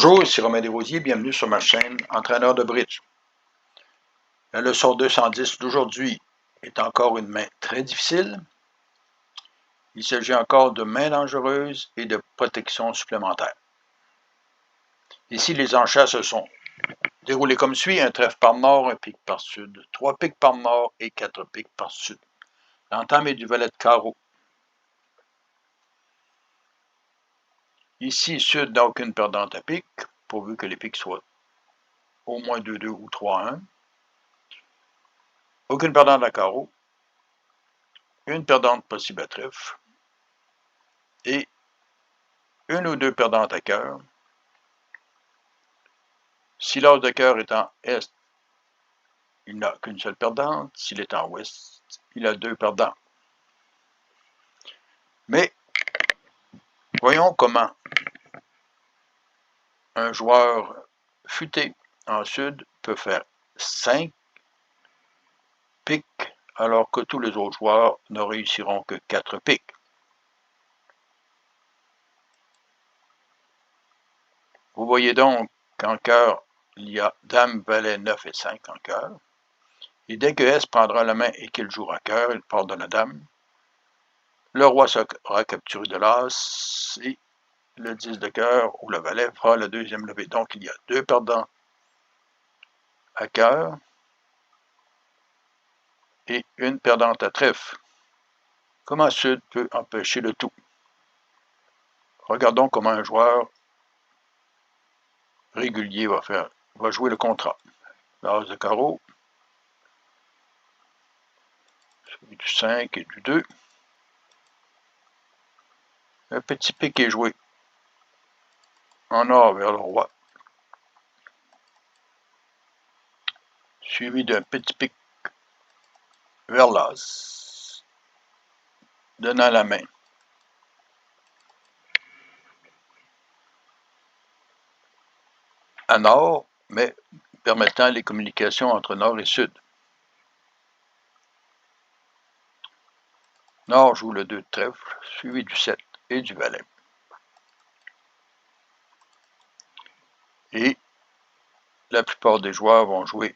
Bonjour, ici Romain Desrosiers, bienvenue sur ma chaîne Entraîneur de bridge. La leçon 210 d'aujourd'hui est encore une main très difficile. Il s'agit encore de mains dangereuses et de protection supplémentaire. Ici, les enchères se sont déroulées comme suit: un trèfle par nord, un pic par sud, 3 pics par nord et 4 pics par sud. L'entame est du valet de carreau. Ici, sud n'a aucune perdante à pic, pourvu que les pics soient au moins 2-2 ou 3-1. Aucune perdante à carreau. Une perdante possible à trèfle. Et une ou deux perdantes à cœur. Si l'as de cœur est en est, il n'a qu'une seule perdante. S'il est en ouest, il a deux perdants. Mais voyons comment un joueur futé en sud peut faire 5 piques, alors que tous les autres joueurs ne réussiront que 4 piques. Vous voyez donc qu'en cœur, il y a dame, valet, 9 et 5 en cœur. Et dès que S prendra la main et qu'il jouera cœur, il part de la dame. Le roi sera capturé de l'as et le 10 de cœur ou le valet fera la deuxième levée. Donc il y a deux perdants à cœur et une perdante à trèfle. Comment Sud peut empêcher le tout? Regardons comment un joueur régulier va jouer le contrat. L'as de carreau, celui du 5 et du 2. Un petit pic est joué en or vers le roi, suivi d'un petit pic vers l'as, donnant la main. À nord, mais permettant les communications entre nord et sud. Nord joue le 2 de trèfle, suivi du 7 et du valet. Et la plupart des joueurs vont jouer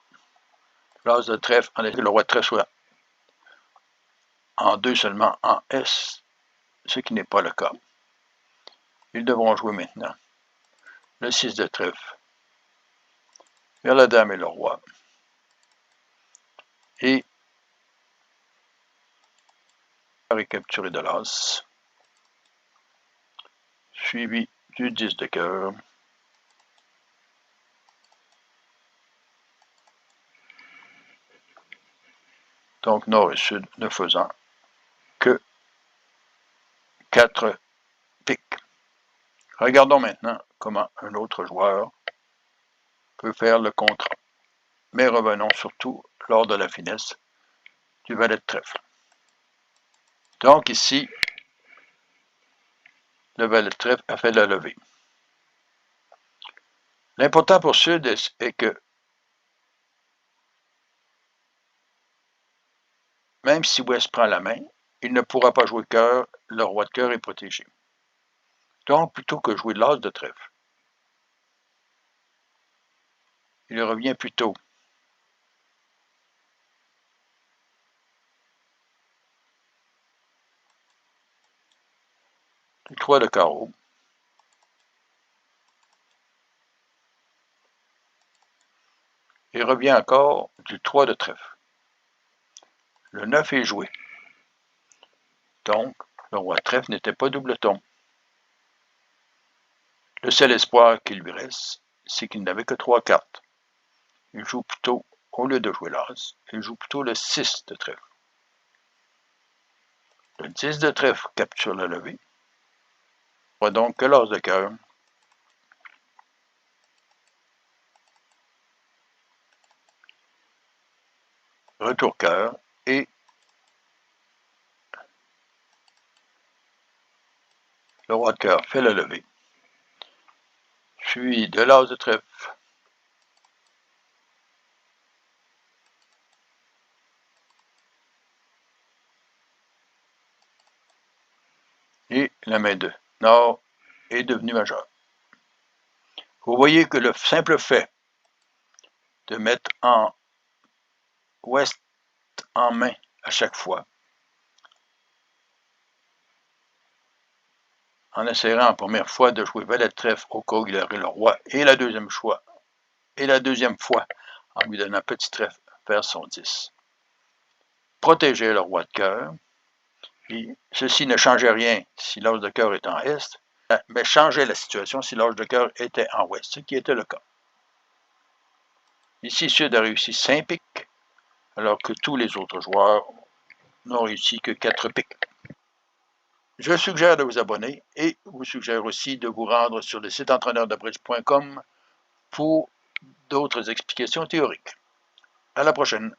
l'as de trèfle, en effet, le roi de trèfle soit en 2 seulement en S, ce qui n'est pas le cas. Ils devront jouer maintenant le 6 de trèfle vers la dame et le roi. Et est capturé de l'as, suivi du 10 de cœur. Donc nord et sud ne faisant que 4 piques. Regardons maintenant comment un autre joueur peut faire le contrat. Mais revenons surtout lors de la finesse du valet de trèfle. Donc ici, le valet de trèfle a fait la levée. L'important pour Sud est que même si Ouest prend la main, il ne pourra pas jouer cœur, le roi de cœur est protégé. Donc, plutôt que jouer l'as de trèfle, il revient plutôt le 3 de carreau, et revient encore du 3 de trèfle. Le 9 est joué. Donc, le roi de trèfle n'était pas double-ton. Le seul espoir qui lui reste, c'est qu'il n'avait que 3 cartes. Il joue plutôt, au lieu de jouer l'as, il joue plutôt le 6 de trèfle. Le 10 de trèfle capture la levée. Il n'y aura donc que l'as de cœur. Retour cœur et le roi de cœur fait la levée. Suivi de l'as de trèfle. Et la main de nord est devenue majeure. Vous voyez que le simple fait de mettre en ouest en main à chaque fois, en essayant la première fois de jouer valet de trèfle au cas où il aurait le roi, et la deuxième fois, en lui donnant petit trèfle vers son 10. Protéger le roi de cœur, et ceci ne changeait rien si l'as de cœur est en est, mais changeait la situation si l'as de cœur était en ouest, ce qui était le cas. Ici, Sud a réussi 5 piques, alors que tous les autres joueurs n'ont réussi que 4 piques. Je suggère de vous abonner et vous suggère aussi de vous rendre sur le site entraîneurdebridge.com pour d'autres explications théoriques. À la prochaine.